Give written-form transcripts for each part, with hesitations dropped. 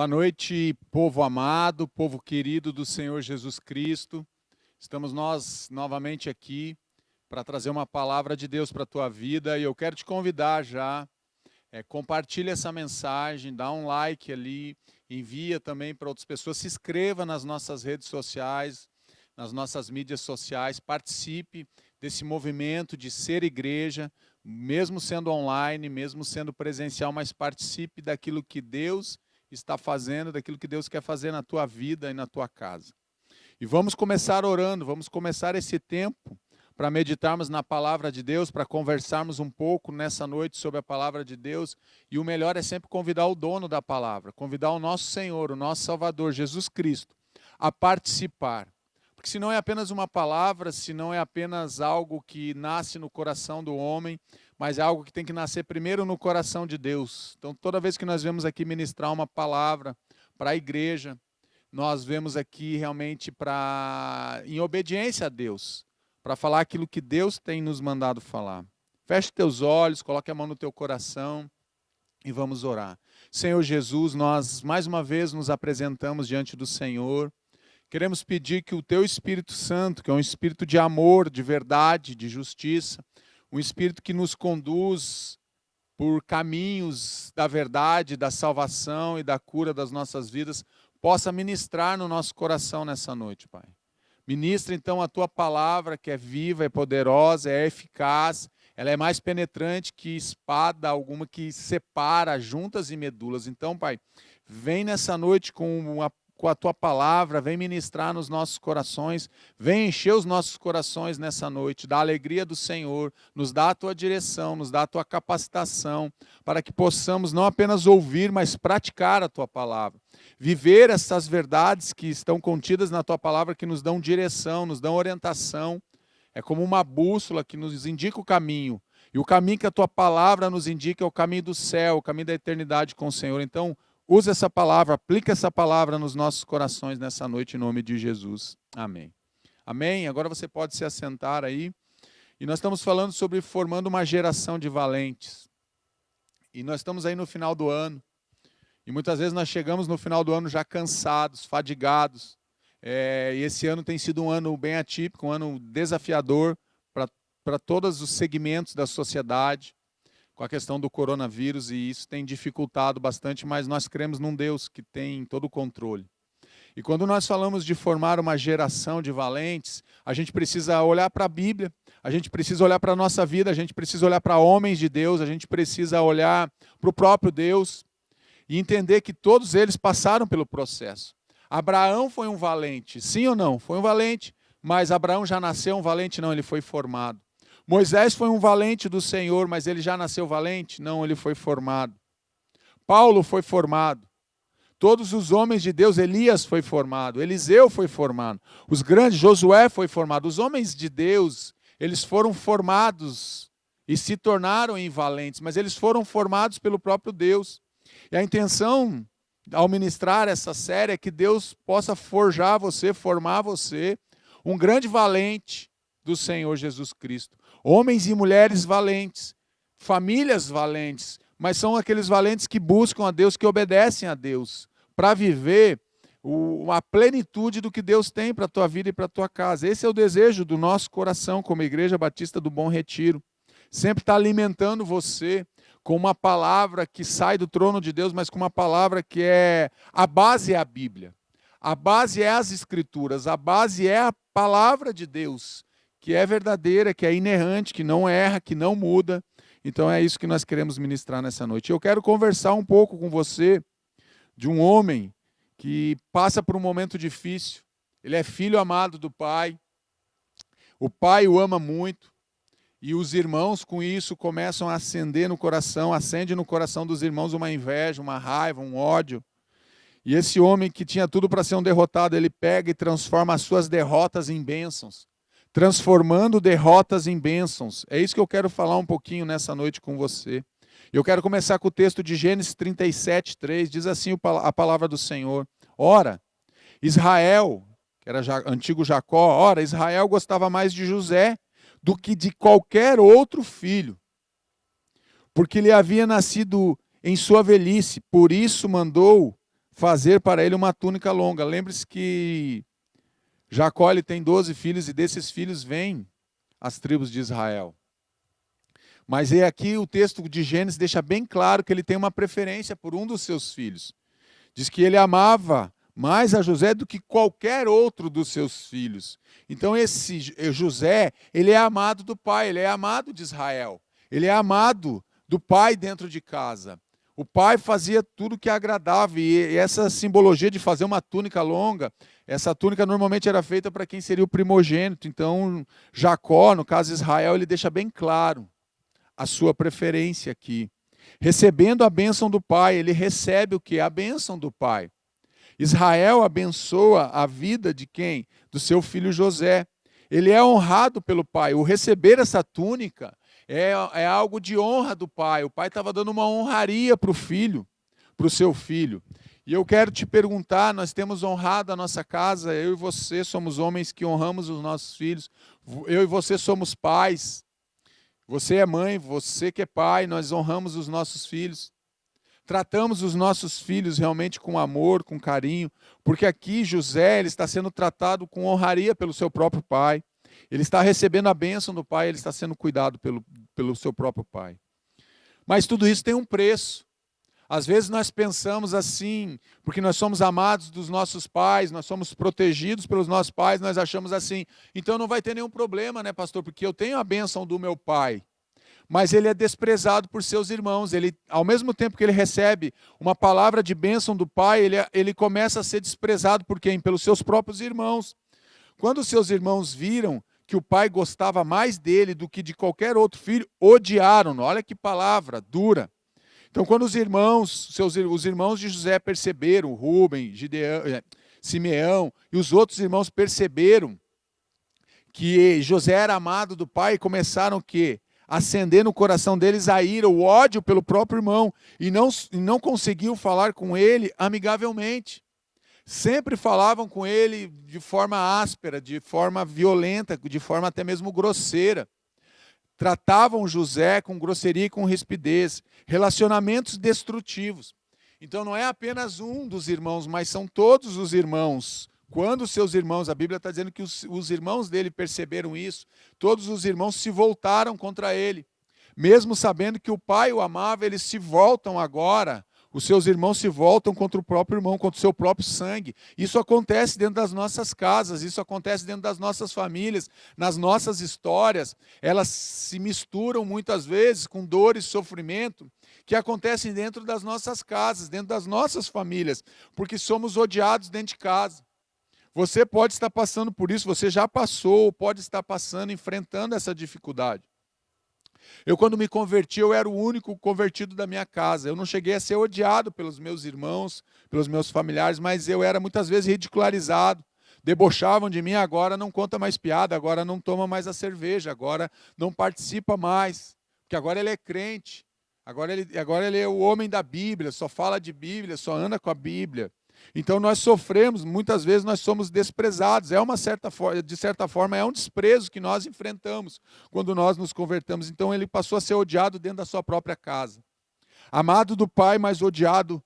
Boa noite, povo amado, povo querido do Senhor Jesus Cristo. Estamos nós novamente aqui para trazer uma palavra de Deus para a tua vida e eu quero te convidar já, compartilha essa mensagem, dá um like ali, envia também para outras pessoas, se inscreva nas nossas redes sociais, nas nossas mídias sociais, participe desse movimento de ser igreja, mesmo sendo online, mesmo sendo presencial, mas participe daquilo que Deus está fazendo, daquilo que Deus quer fazer na tua vida e na tua casa. E vamos começar orando, vamos começar esse tempo para meditarmos na palavra de Deus, para conversarmos um pouco nessa noite sobre a palavra de Deus. E o melhor é sempre convidar o dono da palavra, convidar o nosso Senhor, o nosso Salvador, Jesus Cristo, a participar. Porque se não é apenas uma palavra, se não é apenas algo que nasce no coração do homem, mas é algo que tem que nascer primeiro no coração de Deus. Então, toda vez que nós vemos aqui ministrar uma palavra para a igreja, nós vemos aqui realmente em obediência a Deus, para falar aquilo que Deus tem nos mandado falar. Feche teus olhos, coloque a mão no teu coração e vamos orar. Senhor Jesus, nós mais uma vez nos apresentamos diante do Senhor. Queremos pedir que o teu Espírito Santo, que é um espírito de amor, de verdade, de justiça, um espírito que nos conduz por caminhos da verdade, da salvação e da cura das nossas vidas, possa ministrar no nosso coração nessa noite, Pai. Ministra então a tua palavra, que é viva, é poderosa, é eficaz, ela é mais penetrante que espada alguma que separa juntas e medulas. Então, Pai, vem nessa noite com a tua palavra, vem ministrar nos nossos corações, vem encher os nossos corações nessa noite, dá a alegria do Senhor, nos dá a tua direção, nos dá a tua capacitação, para que possamos não apenas ouvir, mas praticar a tua palavra. Viver essas verdades que estão contidas na tua palavra, que nos dão direção, nos dão orientação, é como uma bússola que nos indica o caminho, e o caminho que a tua palavra nos indica é o caminho do céu, o caminho da eternidade com o Senhor. Então, usa essa palavra, aplica essa palavra nos nossos corações nessa noite, em nome de Jesus. Amém. Amém? Agora você pode se assentar aí. E nós estamos falando sobre formando uma geração de valentes. E nós estamos aí no final do ano. E muitas vezes nós chegamos no final do ano já cansados, fadigados. E esse ano tem sido um ano bem atípico, um ano desafiador para todos os segmentos da sociedade, com a questão do coronavírus, e isso tem dificultado bastante, mas nós cremos num Deus que tem todo o controle. E quando nós falamos de formar uma geração de valentes, a gente precisa olhar para a Bíblia, a gente precisa olhar para a nossa vida, a gente precisa olhar para homens de Deus, a gente precisa olhar para o próprio Deus e entender que todos eles passaram pelo processo. Abraão foi um valente, sim ou não? Foi um valente, mas Abraão já nasceu um valente? Não, ele foi formado. Moisés foi um valente do Senhor, mas ele já nasceu valente? Não, ele foi formado. Paulo foi formado. Todos os homens de Deus, Elias foi formado, Eliseu foi formado, os grandes, Josué foi formado. Os homens de Deus, eles foram formados e se tornaram em valentes, mas eles foram formados pelo próprio Deus. E a intenção, ao ministrar essa série, é que Deus possa forjar você, formar você, um grande valente do Senhor Jesus Cristo. Homens e mulheres valentes, famílias valentes, mas são aqueles valentes que buscam a Deus, que obedecem a Deus, para viver a plenitude do que Deus tem para a tua vida e para a tua casa. Esse é o desejo do nosso coração como Igreja Batista do Bom Retiro. Sempre está alimentando você com uma palavra que sai do trono de Deus, mas com uma palavra que a base é a Bíblia. A base é as Escrituras, a base é a palavra de Deus, que é verdadeira, que é inerrante, que não erra, que não muda. Então é isso que nós queremos ministrar nessa noite. Eu quero conversar um pouco com você de um homem que passa por um momento difícil. Ele é filho amado do pai. O pai o ama muito. E os irmãos com isso começam a acender no coração, acende no coração dos irmãos uma inveja, uma raiva, um ódio. E esse homem que tinha tudo para ser um derrotado, ele pega e transforma as suas derrotas em bênçãos. Transformando derrotas em bênçãos. É isso que eu quero falar um pouquinho nessa noite com você. Eu quero começar com o texto de Gênesis 37, 3. Diz assim a palavra do Senhor. Ora, Israel, que era antigo Jacó, ora, Israel gostava mais de José do que de qualquer outro filho, porque ele havia nascido em sua velhice. Por isso mandou fazer para ele uma túnica longa. Lembre-se que Jacó ele tem 12 filhos e desses filhos vêm as tribos de Israel. Mas aqui o texto de Gênesis deixa bem claro que ele tem uma preferência por um dos seus filhos. Diz que ele amava mais a José do que qualquer outro dos seus filhos. Então esse José, ele é amado do pai, ele é amado de Israel. Ele é amado do pai dentro de casa. O pai fazia tudo que agradava, e essa simbologia de fazer uma túnica longa, essa túnica normalmente era feita para quem seria o primogênito. Então Jacó, no caso Israel, ele deixa bem claro a sua preferência aqui. Recebendo a bênção do pai, ele recebe o quê? A bênção do pai. Israel abençoa a vida de quem? Do seu filho José. Ele é honrado pelo pai. O receber essa túnica é algo de honra do pai. O pai estava dando uma honraria para o filho, para o seu filho. E eu quero te perguntar, nós temos honrado a nossa casa, eu e você somos homens que honramos os nossos filhos, eu e você somos pais. Você é mãe, você que é pai, nós honramos os nossos filhos. Tratamos os nossos filhos realmente com amor, com carinho, porque aqui José ele está sendo tratado com honraria pelo seu próprio pai. Ele está recebendo a bênção do pai, ele está sendo cuidado pelo seu próprio pai. Mas tudo isso tem um preço. Às vezes nós pensamos assim, porque nós somos amados dos nossos pais, nós somos protegidos pelos nossos pais, nós achamos assim, então não vai ter nenhum problema, né, pastor? Porque eu tenho a bênção do meu pai. Mas ele é desprezado por seus irmãos. Ele, ao mesmo tempo que ele recebe uma palavra de bênção do pai, ele começa a ser desprezado por quem? Pelos seus próprios irmãos. Quando seus irmãos viram que o pai gostava mais dele do que de qualquer outro filho, odiaram-no. Olha que palavra dura. Então, quando os irmãos de José perceberam, Rúben, Simeão e os outros irmãos perceberam que José era amado do pai, começaram o quê? Acender no coração deles a ira, o ódio pelo próprio irmão, e não conseguiam falar com ele amigavelmente. Sempre falavam com ele de forma áspera, de forma violenta, de forma até mesmo grosseira. Tratavam José com grosseria e com rispidez, relacionamentos destrutivos. Então não é apenas um dos irmãos, mas são todos os irmãos. Quando seus irmãos, a Bíblia está dizendo que os irmãos dele perceberam isso, todos os irmãos se voltaram contra ele. Mesmo sabendo que o pai o amava, eles se voltam agora. Os seus irmãos se voltam contra o próprio irmão, contra o seu próprio sangue. Isso acontece dentro das nossas casas, isso acontece dentro das nossas famílias, nas nossas histórias. Elas se misturam muitas vezes com dor e sofrimento que acontecem dentro das nossas casas, dentro das nossas famílias, porque somos odiados dentro de casa. Você pode estar passando por isso, você já passou, pode estar passando, enfrentando essa dificuldade. Eu, quando me converti, eu era o único convertido da minha casa. Eu não cheguei a ser odiado pelos meus irmãos, pelos meus familiares, mas eu era muitas vezes ridicularizado. Debochavam de mim, agora não conta mais piada, agora não toma mais a cerveja, agora não participa mais, porque agora ele é crente, agora ele é o homem da Bíblia, só fala de Bíblia, só anda com a Bíblia. Então nós sofremos, muitas vezes nós somos desprezados, de certa forma é um desprezo que nós enfrentamos quando nós nos convertemos. Então ele passou a ser odiado dentro da sua própria casa. Amado do pai, mas odiado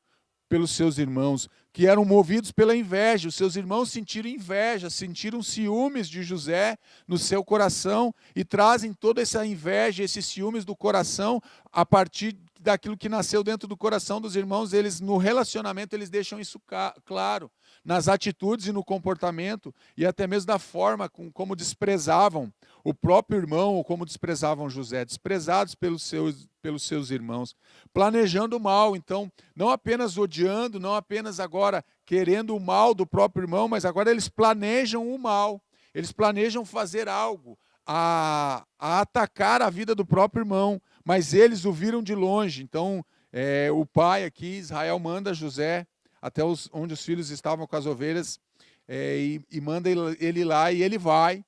pelos seus irmãos, que eram movidos pela inveja. Os seus irmãos sentiram inveja, sentiram ciúmes de José no seu coração e trazem toda essa inveja, esses ciúmes do coração a partir daquilo que nasceu dentro do coração dos irmãos. Eles, no relacionamento, eles deixam isso claro, nas atitudes e no comportamento, e até mesmo da forma como desprezavam o próprio irmão, ou como desprezavam José, desprezados pelos seus irmãos, planejando o mal. Então, não apenas odiando, não apenas agora querendo o mal do próprio irmão, mas agora eles planejam o mal, eles planejam fazer algo, a atacar a vida do próprio irmão, mas eles o viram de longe. Então, o pai aqui, Israel, manda José até onde os filhos estavam com as ovelhas, e manda ele lá, e ele vai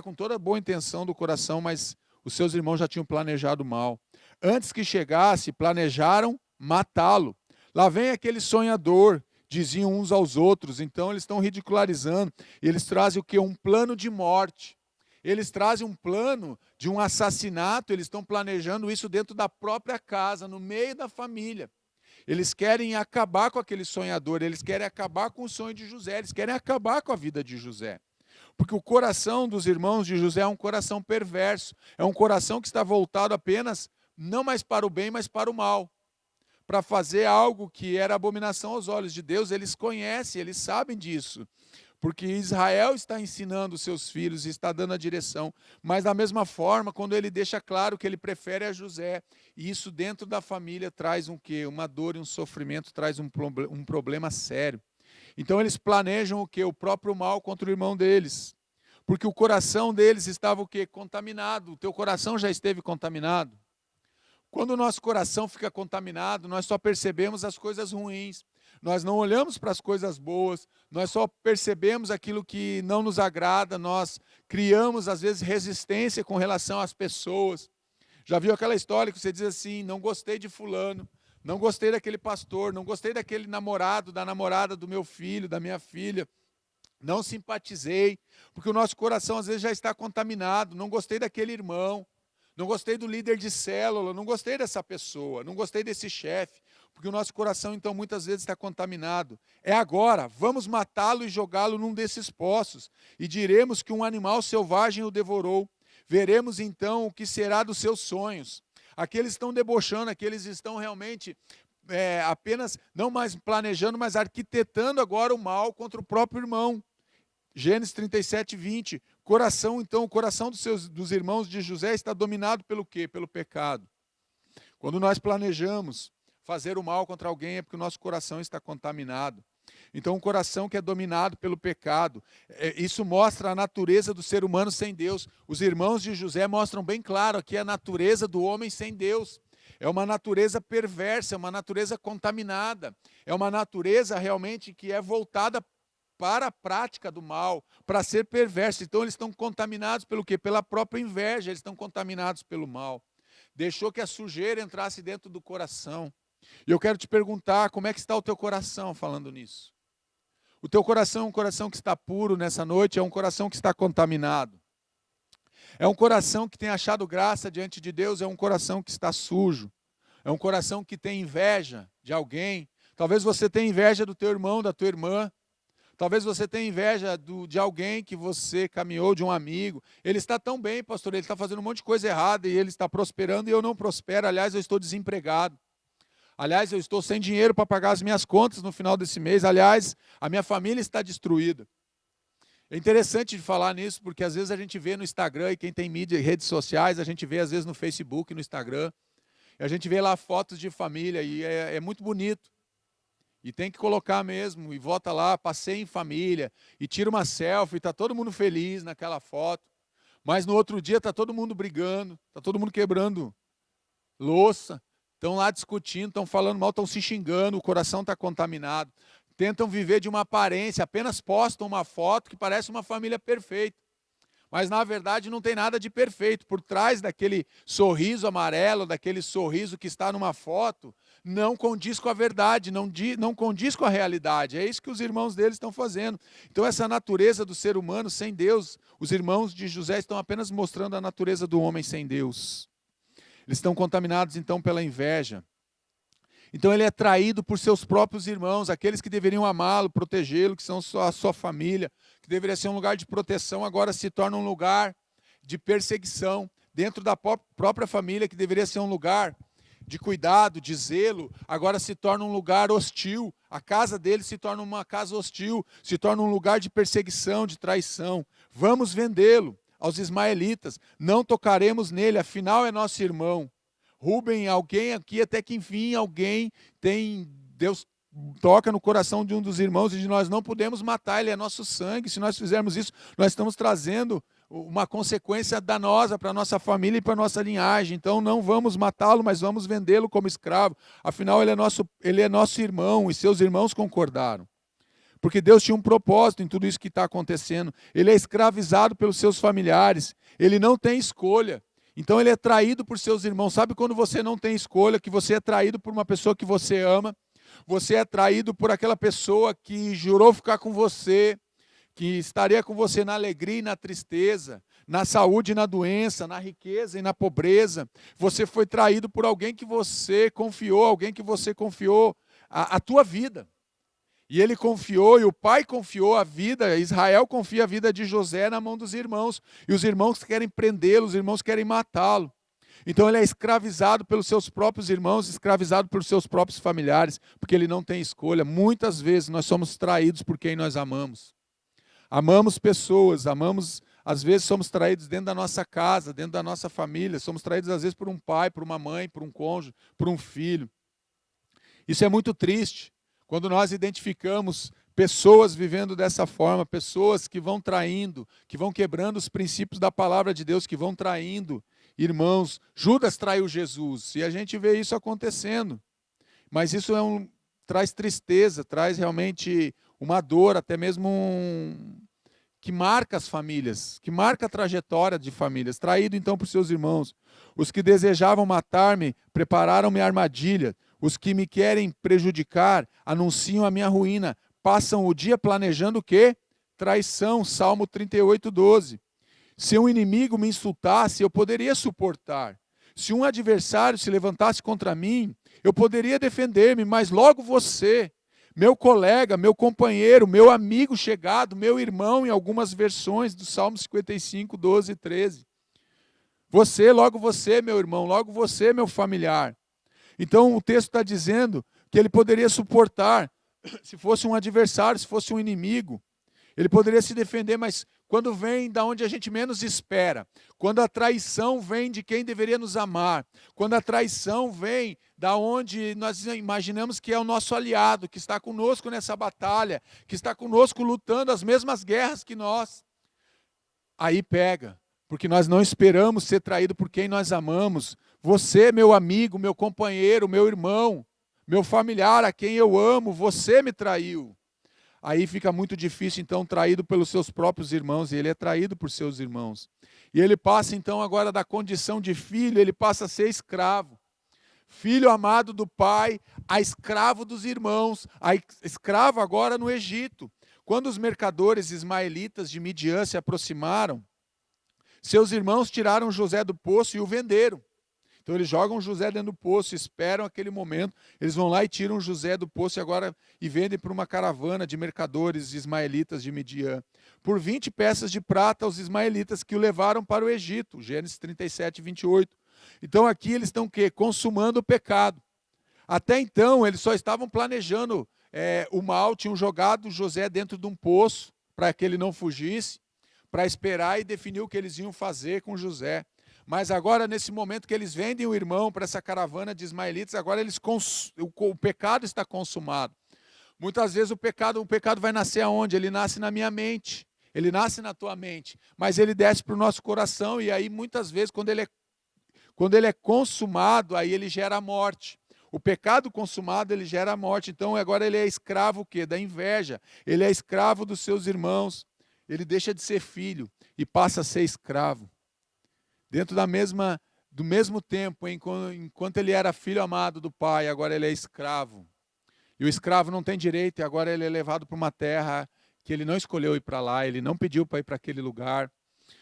com toda a boa intenção do coração, mas os seus irmãos já tinham planejado mal. Antes que chegasse, planejaram matá-lo. Lá vem aquele sonhador, diziam uns aos outros. Então eles estão ridicularizando, eles trazem o quê? Um plano de morte. Eles trazem um plano de um assassinato, eles estão planejando isso dentro da própria casa, no meio da família. Eles querem acabar com aquele sonhador, eles querem acabar com o sonho de José, eles querem acabar com a vida de José. Porque o coração dos irmãos de José é um coração perverso, é um coração que está voltado apenas, não mais para o bem, mas para o mal. Para fazer algo que era abominação aos olhos de Deus, eles conhecem, eles sabem disso. Porque Israel está ensinando os seus filhos e está dando a direção. Mas da mesma forma, quando ele deixa claro que ele prefere a José, e isso dentro da família traz um quê? Uma dor e um sofrimento, traz um problema sério. Então eles planejam o quê? O próprio mal contra o irmão deles. Porque o coração deles estava o quê? Contaminado. O teu coração já esteve contaminado. Quando o nosso coração fica contaminado, nós só percebemos as coisas ruins. Nós não olhamos para as coisas boas, nós só percebemos aquilo que não nos agrada, nós criamos, às vezes, resistência com relação às pessoas. Já viu aquela história que você diz assim, não gostei de fulano, não gostei daquele pastor, não gostei daquele namorado, da namorada do meu filho, da minha filha, não simpatizei, porque o nosso coração às vezes já está contaminado, não gostei daquele irmão, não gostei do líder de célula, não gostei dessa pessoa, não gostei desse chefe, porque o nosso coração, então, muitas vezes está contaminado. É agora, vamos matá-lo e jogá-lo num desses poços, e diremos que um animal selvagem o devorou. Veremos, então, o que será dos seus sonhos. Aqueles estão debochando, aqueles estão realmente apenas, não mais planejando, mas arquitetando agora o mal contra o próprio irmão. Gênesis 37, 20. O coração dos irmãos de José está dominado pelo quê? Pelo pecado. Quando nós planejamos fazer o mal contra alguém é porque o nosso coração está contaminado. Então, um coração que é dominado pelo pecado, isso mostra a natureza do ser humano sem Deus. Os irmãos de José mostram bem claro aqui a natureza do homem sem Deus. É uma natureza perversa, é uma natureza contaminada, é uma natureza realmente que é voltada para a prática do mal, para ser perverso. Então eles estão contaminados pelo quê? Pela própria inveja, eles estão contaminados pelo mal. Deixou que a sujeira entrasse dentro do coração. E eu quero te perguntar, como é que está o teu coração falando nisso? O teu coração é um coração que está puro nessa noite, é um coração que está contaminado. É um coração que tem achado graça diante de Deus, é um coração que está sujo. É um coração que tem inveja de alguém. Talvez você tenha inveja do teu irmão, da tua irmã. Talvez você tenha inveja de alguém que você caminhou, de um amigo. Ele está tão bem, pastor, ele está fazendo um monte de coisa errada e ele está prosperando e eu não prospero. Aliás, eu estou desempregado. Aliás, eu estou sem dinheiro para pagar as minhas contas no final desse mês. Aliás, a minha família está destruída. É interessante de falar nisso, porque às vezes a gente vê no Instagram, e quem tem mídia e redes sociais, a gente vê às vezes no Facebook, no Instagram, e a gente vê lá fotos de família, e é muito bonito. E tem que colocar mesmo, e volta lá, passei em família, e tira uma selfie, está todo mundo feliz naquela foto. Mas no outro dia está todo mundo brigando, está todo mundo quebrando louça, estão lá discutindo, estão falando mal, estão se xingando, o coração está contaminado. Tentam viver de uma aparência, apenas postam uma foto que parece uma família perfeita. Mas na verdade não tem nada de perfeito. Por trás daquele sorriso amarelo, daquele sorriso que está numa foto, não condiz com a verdade, não condiz com a realidade. É isso que os irmãos deles estão fazendo. Então essa natureza do ser humano sem Deus, os irmãos de José estão apenas mostrando a natureza do homem sem Deus. Eles estão contaminados então pela inveja. Então ele é traído por seus próprios irmãos, aqueles que deveriam amá-lo, protegê-lo, que são a sua família, que deveria ser um lugar de proteção, agora se torna um lugar de perseguição. Dentro da própria família, que deveria ser um lugar de cuidado, de zelo, agora se torna um lugar hostil. A casa dele se torna uma casa hostil, se torna um lugar de perseguição, de traição. Vamos vendê-lo aos ismaelitas, não tocaremos nele, afinal é nosso irmão. Rubem, alguém aqui, até que enfim, alguém tem, Deus toca no coração de um dos irmãos e de nós não podemos matar, ele é nosso sangue. Se nós fizermos isso, nós estamos trazendo uma consequência danosa para a nossa família e para a nossa linhagem. Então não vamos matá-lo, mas vamos vendê-lo como escravo. Afinal, ele é nosso irmão e seus irmãos concordaram. Porque Deus tinha um propósito em tudo isso que está acontecendo. Ele é escravizado pelos seus familiares, ele não tem escolha. Então ele é traído por seus irmãos. Sabe quando você não tem escolha, que você é traído por uma pessoa que você ama? Você é traído por aquela pessoa que jurou ficar com você, que estaria com você na alegria e na tristeza, na saúde e na doença, na riqueza e na pobreza. Você foi traído por alguém que você confiou a tua vida. E ele confiou, e o pai confiou a vida, Israel confia a vida de José na mão dos irmãos. E os irmãos querem prendê-lo, os irmãos querem matá-lo. Então ele é escravizado pelos seus próprios irmãos, escravizado pelos seus próprios familiares, porque ele não tem escolha. Muitas vezes nós somos traídos por quem nós amamos. Amamos pessoas, às vezes somos traídos dentro da nossa casa, dentro da nossa família, somos traídos às vezes por um pai, por uma mãe, por um cônjuge, por um filho. Isso é muito triste. Quando nós identificamos pessoas vivendo dessa forma, pessoas que vão traindo, que vão quebrando os princípios da palavra de Deus, que vão traindo irmãos. Judas traiu Jesus, e a gente vê isso acontecendo. Mas isso traz tristeza, traz realmente uma dor, até mesmo que marca as famílias, que marca a trajetória de famílias. Traído então por seus irmãos. Os que desejavam matar-me prepararam-me armadilha. Os que me querem prejudicar anunciam a minha ruína. Passam o dia planejando o quê? Traição, Salmo 38:12. Se um inimigo me insultasse, eu poderia suportar. Se um adversário se levantasse contra mim, eu poderia defender-me, mas logo você, meu colega, meu companheiro, meu amigo chegado, meu irmão, em algumas versões do Salmo 55:12 e 13. Logo você, meu irmão, logo você, meu familiar. Então o texto está dizendo que ele poderia suportar, se fosse um adversário, se fosse um inimigo. Ele poderia se defender, mas quando vem da onde a gente menos espera, quando a traição vem de quem deveria nos amar, quando a traição vem da onde nós imaginamos que é o nosso aliado, que está conosco nessa batalha, que está conosco lutando as mesmas guerras que nós, aí pega, porque nós não esperamos ser traído por quem nós amamos. Você, meu amigo, meu companheiro, meu irmão, meu familiar, a quem eu amo, você me traiu. Aí fica muito difícil, então, traído pelos seus próprios irmãos, e ele é traído por seus irmãos. E ele passa, então, agora da condição de filho, ele passa a ser escravo. Filho amado do pai, a escravo dos irmãos, a escravo agora no Egito. Quando os mercadores ismaelitas de Midian se aproximaram, seus irmãos tiraram José do poço e o venderam. Então eles jogam José dentro do poço, esperam aquele momento, eles vão lá e tiram José do poço e vendem para uma caravana de mercadores ismaelitas de Midian. Por 20 peças de prata aos ismaelitas que o levaram para o Egito. Gênesis 37:28. Então aqui eles estão o quê? Consumando o pecado. Até então eles só estavam planejando o mal, tinham jogado José dentro de um poço para que ele não fugisse, para esperar e definir o que eles iam fazer com José. Mas agora, nesse momento que eles vendem o irmão para essa caravana de ismaelitas, agora o pecado está consumado. Muitas vezes o pecado vai nascer aonde? Ele nasce na minha mente, ele nasce na tua mente, mas ele desce para o nosso coração, e aí muitas vezes, quando ele é consumado, aí ele gera a morte. O pecado consumado, ele gera a morte. Então agora ele é escravo o quê? Da inveja. Ele é escravo dos seus irmãos. Ele deixa de ser filho e passa a ser escravo. Dentro do mesmo tempo, enquanto ele era filho amado do pai, agora ele é escravo. E o escravo não tem direito, e agora ele é levado para uma terra que ele não escolheu ir para lá, ele não pediu para ir para aquele lugar,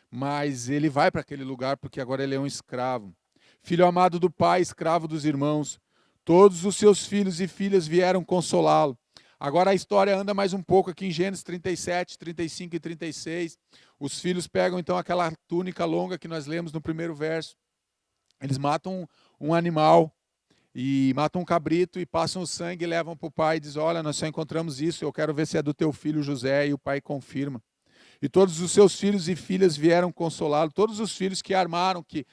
mas ele vai para aquele lugar porque agora ele é um escravo. Filho amado do pai, escravo dos irmãos. Todos os seus filhos e filhas vieram consolá-lo. Agora a história anda mais um pouco aqui em Gênesis 37, 35 e 36. Os filhos pegam então aquela túnica longa que nós lemos no primeiro verso. Eles matam um animal, e matam um cabrito, e passam o sangue e levam para o pai e dizem: olha, nós só encontramos isso, eu quero ver se é do teu filho José, e o pai confirma. E todos os seus filhos e filhas vieram consolá-lo. Todos os filhos que armaram, que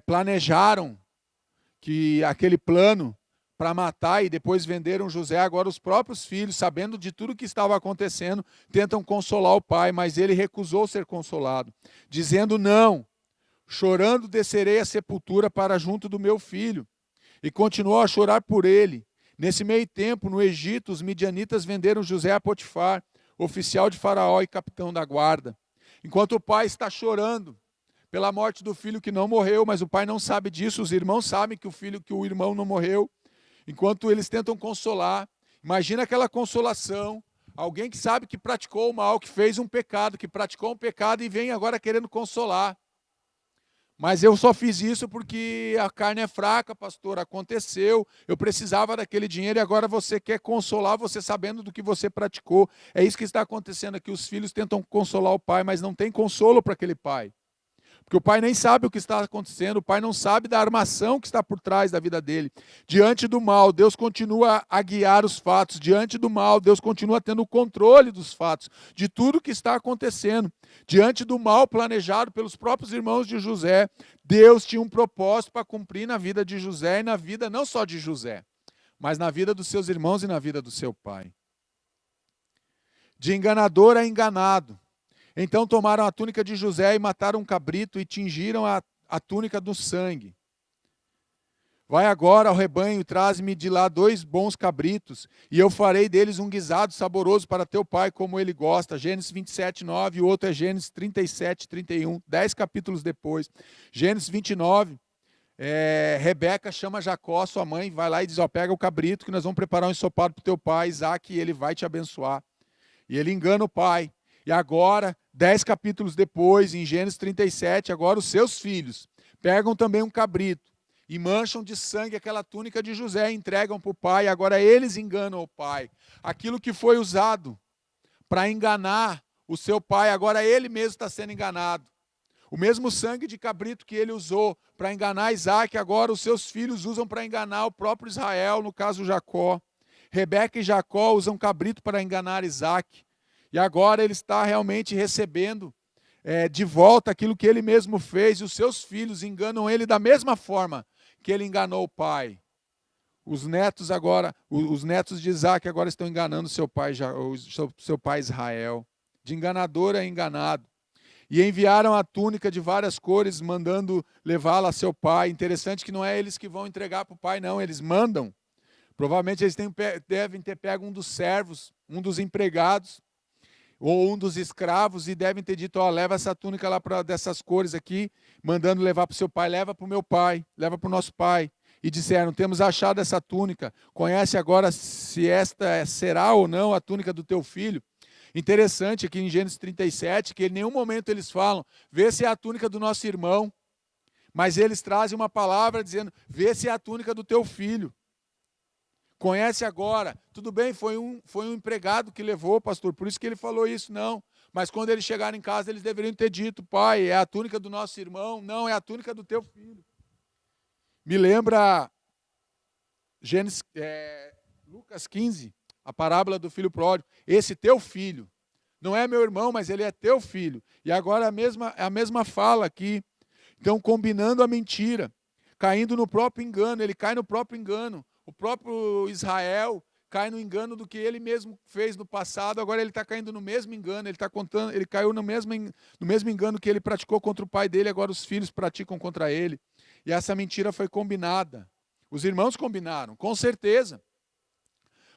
planejaram que aquele plano para matar e depois venderam José, agora os próprios filhos, sabendo de tudo que estava acontecendo, tentam consolar o pai, mas ele recusou ser consolado, dizendo: não, chorando descerei à sepultura para junto do meu filho. E continuou a chorar por ele. Nesse meio tempo, no Egito, os midianitas venderam José a Potifar, oficial de Faraó e capitão da guarda. Enquanto o pai está chorando pela morte do filho que não morreu, mas o pai não sabe disso, os irmãos sabem que o irmão não morreu. Enquanto eles tentam consolar, imagina aquela consolação, Alguém que sabe que praticou o mal, que fez um pecado, que praticou um pecado e vem agora querendo consolar. Mas eu só fiz isso porque a carne é fraca, pastor, aconteceu, eu precisava daquele dinheiro e agora você quer consolar você sabendo do que você praticou. É isso que está acontecendo aqui, os filhos tentam consolar o pai, mas não tem consolo para aquele pai. Porque o pai nem sabe o que está acontecendo, o pai não sabe da armação que está por trás da vida dele. Diante do mal, Deus continua a guiar os fatos. Diante do mal, Deus continua tendo o controle dos fatos, de tudo que está acontecendo. Diante do mal planejado pelos próprios irmãos de José, Deus tinha um propósito para cumprir na vida de José e na vida não só de José, mas na vida dos seus irmãos e na vida do seu pai. De enganador a enganado. Então tomaram a túnica de José e mataram um cabrito e tingiram a túnica do sangue. Vai agora ao rebanho e traz-me de lá 2 bons cabritos, e eu farei deles um guisado saboroso para teu pai, como ele gosta. Gênesis 27, 9, e o outro é Gênesis 37, 31, 10 capítulos depois. Gênesis 29, Rebeca chama Jacó, sua mãe, vai lá e diz, pega o cabrito que nós vamos preparar um ensopado para o teu pai, Isaac, e ele vai te abençoar. E ele engana o pai. E agora, 10 capítulos depois, em Gênesis 37, agora os seus filhos pegam também um cabrito e mancham de sangue aquela túnica de José e entregam para o pai. Agora eles enganam o pai. Aquilo que foi usado para enganar o seu pai, agora ele mesmo está sendo enganado. O mesmo sangue de cabrito que ele usou para enganar Isaac, agora os seus filhos usam para enganar o próprio Israel, no caso Jacó. Rebeca e Jacó usam cabrito para enganar Isaac. E agora ele está realmente recebendo de volta aquilo que ele mesmo fez, e os seus filhos enganam ele da mesma forma que ele enganou o pai. Os netos de Isaac agora estão enganando seu pai Israel. De enganador a enganado. E enviaram a túnica de várias cores, mandando levá-la a seu pai. Interessante que não é eles que vão entregar para o pai, não, eles mandam. Provavelmente eles devem ter pego um dos servos, um dos empregados, ou um dos escravos, e devem ter dito, leva essa túnica lá dessas cores aqui, mandando levar para o seu pai, leva para o meu pai, leva para o nosso pai. E disseram, temos achado essa túnica, conhece agora se esta será ou não a túnica do teu filho. Interessante aqui em Gênesis 37, que em nenhum momento eles falam, vê se é a túnica do nosso irmão, mas eles trazem uma palavra dizendo, vê se é a túnica do teu filho. Conhece agora. Tudo bem, foi um empregado que levou, pastor, por isso que ele falou isso, não. Mas quando eles chegaram em casa, eles deveriam ter dito, pai, é a túnica do nosso irmão, não, é a túnica do teu filho. Me lembra Lucas 15, a parábola do filho pródigo. Esse teu filho, não é meu irmão, mas ele é teu filho. E agora a mesma fala aqui. Então, combinando a mentira, caindo no próprio engano, ele cai no próprio engano. O próprio Israel cai no engano do que ele mesmo fez no passado, agora ele está caindo no mesmo engano, ele caiu no mesmo engano que ele praticou contra o pai dele, agora os filhos praticam contra ele. E essa mentira foi combinada. Os irmãos combinaram, com certeza.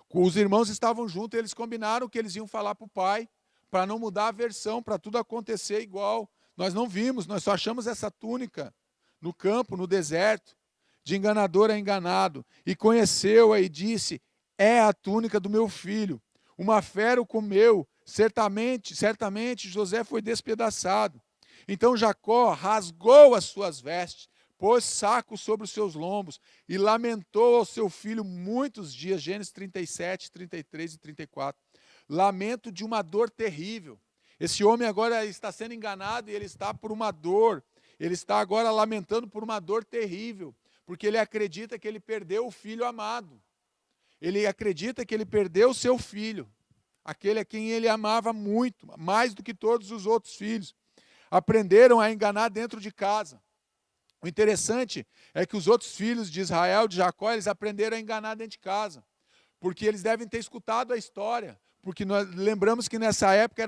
Os irmãos estavam juntos, eles combinaram que eles iam falar para o pai, para não mudar a versão, para tudo acontecer igual. Nós não vimos, nós só achamos essa túnica no campo, no deserto. De enganador a enganado, e conheceu-a e disse, é a túnica do meu filho, uma fera o comeu, certamente José foi despedaçado. Então Jacó rasgou as suas vestes, pôs saco sobre os seus lombos, e lamentou ao seu filho muitos dias, Gênesis 37, 33 e 34. Lamento de uma dor terrível. Esse homem agora está sendo enganado, e ele está por uma dor, ele está agora lamentando por uma dor terrível. Porque ele acredita que ele perdeu o filho amado. Ele acredita que ele perdeu o seu filho. Aquele a quem ele amava muito, mais do que todos os outros filhos. Aprenderam a enganar dentro de casa. O interessante é que os outros filhos de Israel, de Jacó, eles aprenderam a enganar dentro de casa. Porque eles devem ter escutado a história. Porque nós lembramos que nessa época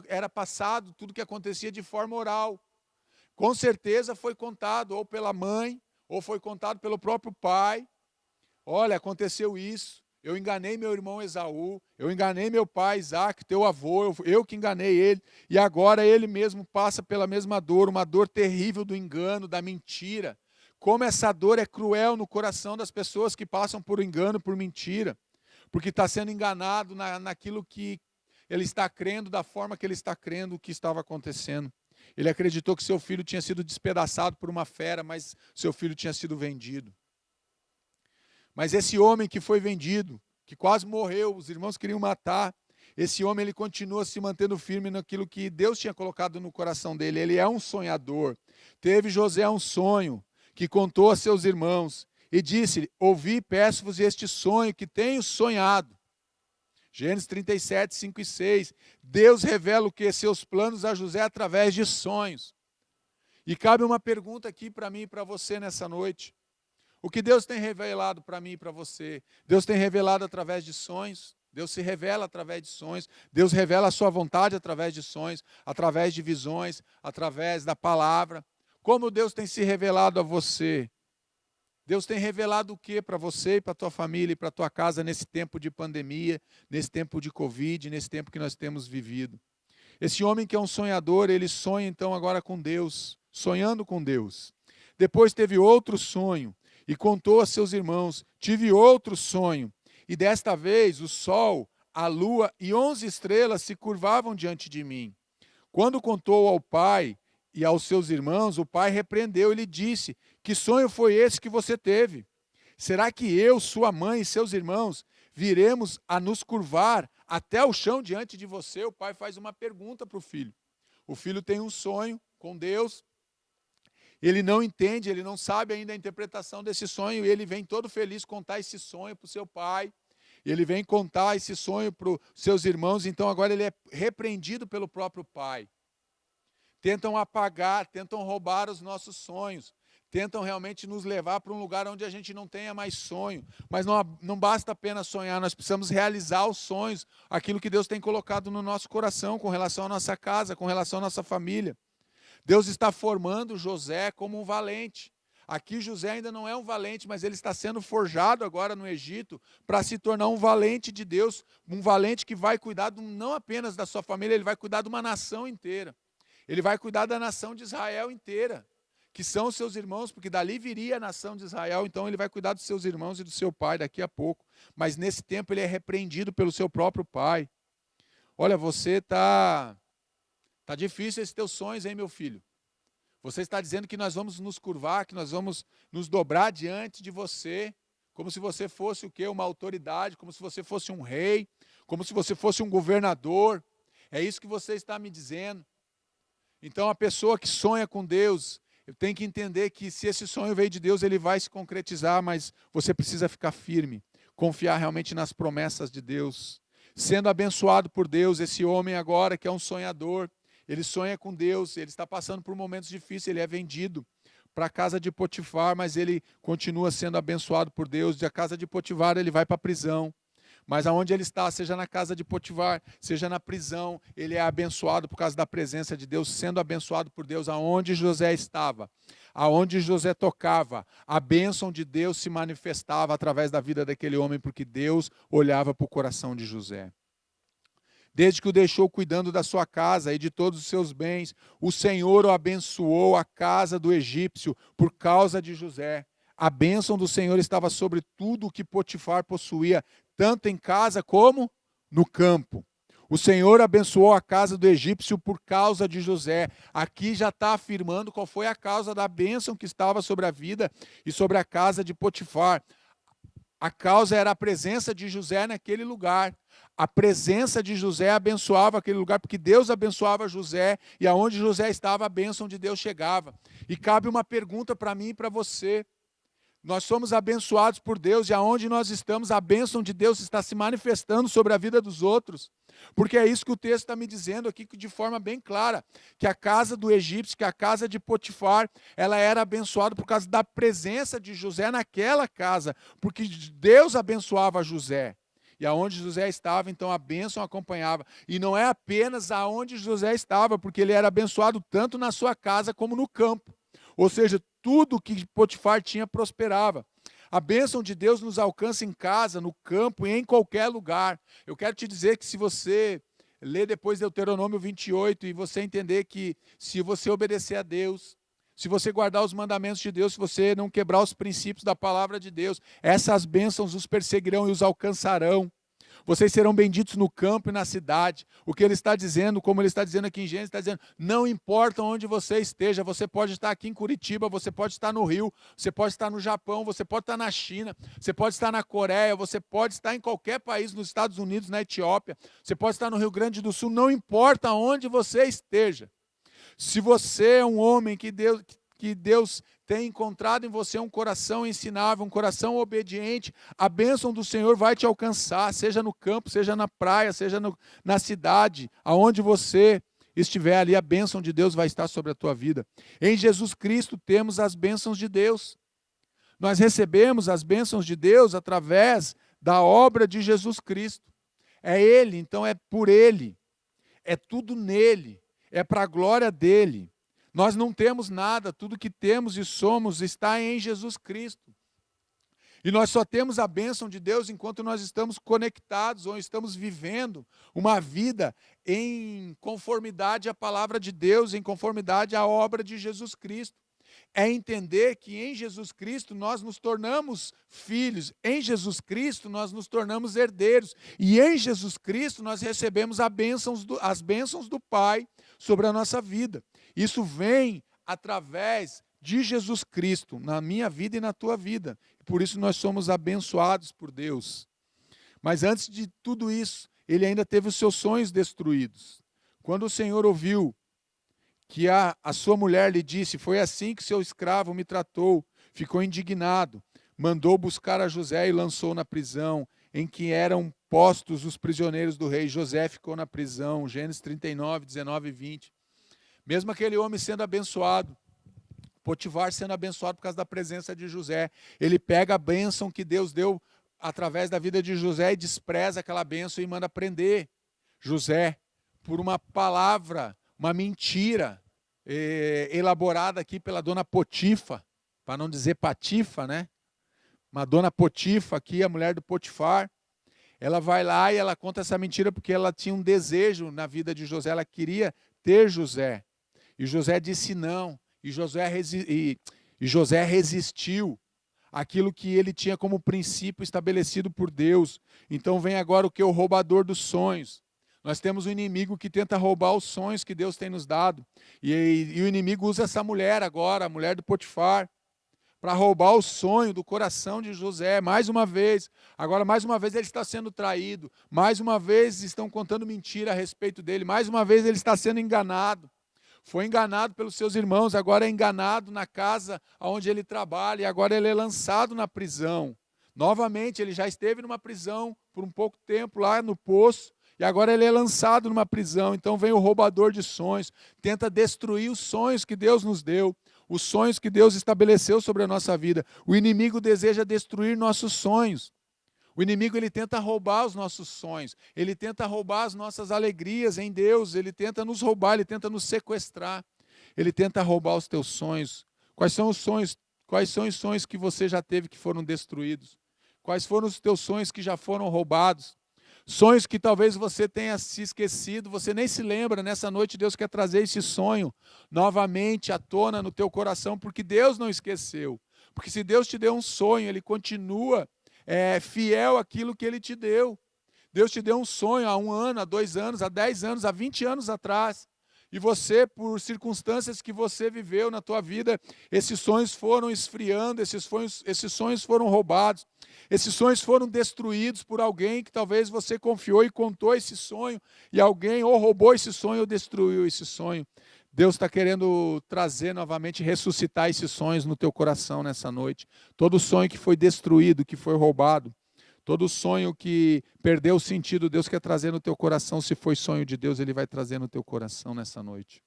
era passado tudo que acontecia de forma oral. Com certeza foi contado ou pela mãe, ou foi contado pelo próprio pai. Olha, aconteceu isso, eu enganei meu irmão Esaú, eu enganei meu pai Isaac, teu avô, eu que enganei ele, e agora ele mesmo passa pela mesma dor, uma dor terrível do engano, da mentira. Como essa dor é cruel no coração das pessoas que passam por engano, por mentira, porque está sendo enganado naquilo que ele está crendo da forma que ele está crendo o que estava acontecendo. Ele acreditou que seu filho tinha sido despedaçado por uma fera, mas seu filho tinha sido vendido. Mas esse homem que foi vendido, que quase morreu, os irmãos queriam matar, esse homem ele continua se mantendo firme naquilo que Deus tinha colocado no coração dele. Ele é um sonhador. Teve José um sonho que contou a seus irmãos e disse: ouvi, peço-vos este sonho que tenho sonhado. Gênesis 37, 5 e 6. Deus revela o que? Seus planos a José através de sonhos. E cabe uma pergunta aqui para mim e para você nessa noite. O que Deus tem revelado para mim e para você? Deus tem revelado através de sonhos. Deus se revela através de sonhos. Deus revela a sua vontade através de sonhos, através de visões, através da palavra. Como Deus tem se revelado a você? Deus tem revelado o que para você e para a tua família e para a tua casa nesse tempo de pandemia, nesse tempo de Covid, nesse tempo que nós temos vivido? Esse homem que é um sonhador, ele sonha então agora com Deus, sonhando com Deus. Depois teve outro sonho e contou a seus irmãos: tive outro sonho, e desta vez o sol, a lua e 11 estrelas se curvavam diante de mim. Quando contou ao pai e aos seus irmãos, o pai repreendeu e lhe disse: que sonho foi esse que você teve? Será que eu, sua mãe e seus irmãos viremos a nos curvar até o chão diante de você? O pai faz uma pergunta para o filho. O filho tem um sonho com Deus, ele não entende, ele não sabe ainda a interpretação desse sonho, e ele vem todo feliz contar esse sonho para o seu pai, ele vem contar esse sonho para os seus irmãos, então agora ele é repreendido pelo próprio pai. Tentam apagar, tentam roubar os nossos sonhos, tentam realmente nos levar para um lugar onde a gente não tenha mais sonho. Mas não basta apenas sonhar, nós precisamos realizar os sonhos, aquilo que Deus tem colocado no nosso coração, com relação à nossa casa, com relação à nossa família. Deus está formando José como um valente. Aqui José ainda não é um valente, mas ele está sendo forjado agora no Egito para se tornar um valente de Deus, um valente que vai cuidar não apenas da sua família, ele vai cuidar de uma nação inteira. Ele vai cuidar da nação de Israel inteira, que são os seus irmãos, porque dali viria a nação de Israel, então ele vai cuidar dos seus irmãos e do seu pai daqui a pouco. Mas nesse tempo ele é repreendido pelo seu próprio pai. Olha, você tá difícil esses teus sonhos, hein, meu filho? Você está dizendo que nós vamos nos curvar, que nós vamos nos dobrar diante de você, como se você fosse o quê? Uma autoridade, como se você fosse um rei, como se você fosse um governador. É isso que você está me dizendo. Então a pessoa que sonha com Deus, eu tenho que entender que se esse sonho veio de Deus, ele vai se concretizar, mas você precisa ficar firme, confiar realmente nas promessas de Deus. Sendo abençoado por Deus, esse homem agora que é um sonhador, ele sonha com Deus, ele está passando por momentos difíceis, ele é vendido para a casa de Potifar, mas ele continua sendo abençoado por Deus. Da casa de Potifar ele vai para a prisão. Mas aonde ele está, seja na casa de Potifar, seja na prisão, ele é abençoado por causa da presença de Deus, sendo abençoado por Deus. Aonde José estava, aonde José tocava, a bênção de Deus se manifestava através da vida daquele homem, porque Deus olhava para o coração de José. Desde que o deixou cuidando da sua casa e de todos os seus bens, o Senhor o abençoou a casa do egípcio por causa de José. A bênção do Senhor estava sobre tudo o que Potifar possuía, tanto em casa como no campo. O Senhor abençoou a casa do egípcio por causa de José. Aqui já está afirmando qual foi a causa da bênção que estava sobre a vida e sobre a casa de Potifar. A causa era a presença de José naquele lugar. A presença de José abençoava aquele lugar, porque Deus abençoava José, e aonde José estava, a bênção de Deus chegava. E cabe uma pergunta para mim e para você. Nós somos abençoados por Deus, e aonde nós estamos, a bênção de Deus está se manifestando sobre a vida dos outros. Porque é isso que o texto está me dizendo aqui de forma bem clara, que a casa do egípcio, que a casa de Potifar, ela era abençoada por causa da presença de José naquela casa, porque Deus abençoava José. E aonde José estava, então a bênção acompanhava. E não é apenas aonde José estava, porque ele era abençoado tanto na sua casa como no campo. Ou seja, tudo que Potifar tinha prosperava. A bênção de Deus nos alcança em casa, no campo e em qualquer lugar. Eu quero te dizer que se você ler depois Deuteronômio 28 e você entender que se você obedecer a Deus, se você guardar os mandamentos de Deus, se você não quebrar os princípios da palavra de Deus, essas bênçãos os perseguirão e os alcançarão. Vocês serão benditos no campo e na cidade. O que ele está dizendo, como ele está dizendo aqui em Gênesis, está dizendo, não importa onde você esteja, você pode estar aqui em Curitiba, você pode estar no Rio, você pode estar no Japão, você pode estar na China, você pode estar na Coreia, você pode estar em qualquer país, nos Estados Unidos, na Etiópia, você pode estar no Rio Grande do Sul, não importa onde você esteja. Se você é um homem que Deus tem encontrado em você um coração ensinável, um coração obediente, a bênção do Senhor vai te alcançar, seja no campo, seja na praia, seja na cidade, aonde você estiver ali, a bênção de Deus vai estar sobre a tua vida. Em Jesus Cristo temos as bênçãos de Deus. Nós recebemos as bênçãos de Deus através da obra de Jesus Cristo. É Ele, então é por Ele, é tudo nele, é para a glória dele. Nós não temos nada, tudo que temos e somos está em Jesus Cristo. E nós só temos a bênção de Deus enquanto nós estamos conectados ou estamos vivendo uma vida em conformidade à palavra de Deus, em conformidade à obra de Jesus Cristo. É entender que em Jesus Cristo nós nos tornamos filhos, em Jesus Cristo nós nos tornamos herdeiros, e em Jesus Cristo nós recebemos as bênçãos do Pai sobre a nossa vida. Isso vem através de Jesus Cristo, na minha vida e na tua vida. Por isso nós somos abençoados por Deus. Mas antes de tudo isso, ele ainda teve os seus sonhos destruídos. Quando o Senhor ouviu que a sua mulher lhe disse, foi assim que seu escravo me tratou, ficou indignado, mandou buscar a José e lançou na prisão, em que eram postos os prisioneiros do rei. José ficou na prisão, Gênesis 39, 19 e 20. Mesmo aquele homem sendo abençoado, Potifar sendo abençoado por causa da presença de José, ele pega a bênção que Deus deu através da vida de José e despreza aquela bênção e manda prender José por uma palavra, uma mentira elaborada aqui pela dona Potifa, para não dizer Patifa, né? Uma dona Potifa aqui, a mulher do Potifar. Ela vai lá e ela conta essa mentira porque ela tinha um desejo na vida de José, ela queria ter José. E José disse não, e José resistiu àquilo que ele tinha como princípio estabelecido por Deus. Então vem agora o que? O roubador dos sonhos. Nós temos um inimigo que tenta roubar os sonhos que Deus tem nos dado. E o inimigo usa essa mulher agora, a mulher do Potifar, para roubar o sonho do coração de José, mais uma vez. Agora, mais uma vez, ele está sendo traído. Mais uma vez, estão contando mentira a respeito dele. Mais uma vez, ele está sendo enganado. Foi enganado pelos seus irmãos, agora é enganado na casa onde ele trabalha, e agora ele é lançado na prisão. Novamente, ele já esteve numa prisão por um pouco tempo lá no poço, e agora ele é lançado numa prisão. Então vem o roubador de sonhos, tenta destruir os sonhos que Deus nos deu, os sonhos que Deus estabeleceu sobre a nossa vida. O inimigo deseja destruir nossos sonhos. O inimigo, ele tenta roubar os nossos sonhos, ele tenta roubar as nossas alegrias em Deus, ele tenta nos roubar, ele tenta nos sequestrar, ele tenta roubar os teus sonhos. Quais são os sonhos? Quais são os sonhos que você já teve que foram destruídos? Quais foram os teus sonhos que já foram roubados? Sonhos que talvez você tenha se esquecido, você nem se lembra. Nessa noite Deus quer trazer esse sonho novamente à tona no teu coração, porque Deus não esqueceu. Porque se Deus te deu um sonho, Ele continua fiel àquilo que Ele te deu. Deus te deu um sonho há 1 ano, há 2 anos, há 10 anos, há 20 anos atrás. E você, por circunstâncias que você viveu na tua vida, esses sonhos foram esfriando, esses sonhos foram roubados, esses sonhos foram destruídos por alguém que talvez você confiou e contou esse sonho, e alguém ou roubou esse sonho ou destruiu esse sonho. Deus está querendo trazer novamente, ressuscitar esses sonhos no teu coração nessa noite. Todo sonho que foi destruído, que foi roubado, todo sonho que perdeu o sentido, Deus quer trazer no teu coração. Se foi sonho de Deus, Ele vai trazer no teu coração nessa noite.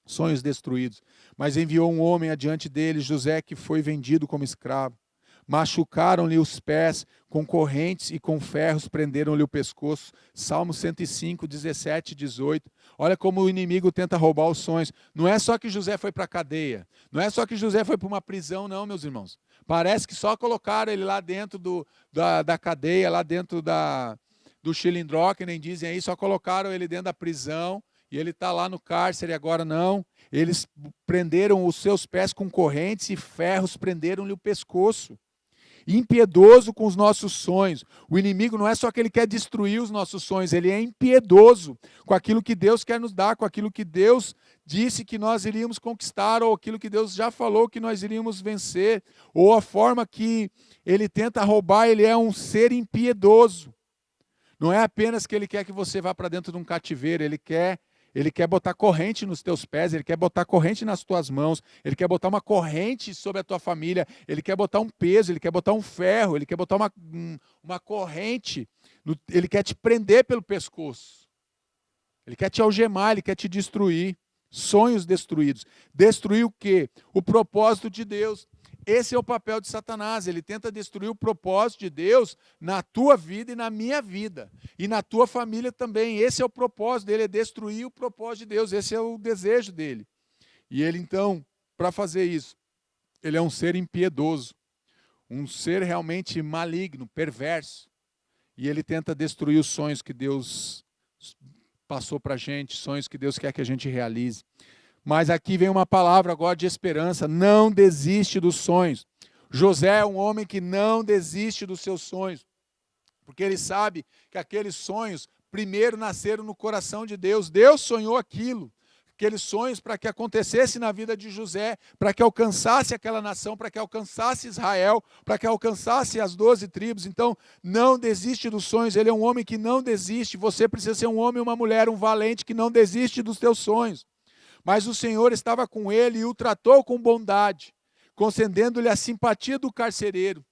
Sonhos destruídos. Mas enviou um homem adiante dele, José, que foi vendido como escravo. Machucaram-lhe os pés com correntes e com ferros prenderam-lhe o pescoço. Salmo 105, 17 e 18. Olha como o inimigo tenta roubar os sonhos. Não é só que José foi para a cadeia. Não é só que José foi para uma prisão, não, meus irmãos. Parece que só colocaram ele lá dentro da cadeia, lá dentro do xilindró, que nem dizem aí, só colocaram ele dentro da prisão e ele está lá no cárcere agora. Não. Eles prenderam os seus pés com correntes e ferros, prenderam-lhe o pescoço. impiedoso com os nossos sonhos. O inimigo não é só que ele quer destruir os nossos sonhos, ele é impiedoso com aquilo que Deus quer nos dar, com aquilo que Deus disse que nós iríamos conquistar, ou aquilo que Deus já falou que nós iríamos vencer, ou a forma que ele tenta roubar. Ele é um ser impiedoso. Não é apenas que ele quer que você vá para dentro de um cativeiro, ele quer botar corrente nos teus pés, ele quer botar corrente nas tuas mãos, ele quer botar uma corrente sobre a tua família, ele quer botar um peso, ele quer botar um ferro, ele quer botar uma corrente, ele quer te prender pelo pescoço, ele quer te algemar, ele quer te destruir. Sonhos destruídos. Destruir o quê? O propósito de Deus. Esse é o papel de Satanás. Ele tenta destruir o propósito de Deus na tua vida e na minha vida. E na tua família também. Esse é o propósito dele, é destruir o propósito de Deus. Esse é o desejo dele. E ele, então, para fazer isso, ele é um ser impiedoso. Um ser realmente maligno, perverso. E ele tenta destruir os sonhos que Deus passou para a gente, sonhos que Deus quer que a gente realize. Mas aqui vem uma palavra agora de esperança. Não desiste dos sonhos. José é um homem que não desiste dos seus sonhos, porque ele sabe que aqueles sonhos primeiro nasceram no coração de Deus. Deus sonhou aqueles sonhos para que acontecesse na vida de José, para que alcançasse aquela nação, para que alcançasse Israel, para que alcançasse as 12 tribos. Então, não desiste dos sonhos. Ele é um homem que não desiste. Você precisa ser um homem e uma mulher, um valente que não desiste dos teus sonhos. Mas o Senhor estava com ele e o tratou com bondade, concedendo-lhe a simpatia do carcereiro.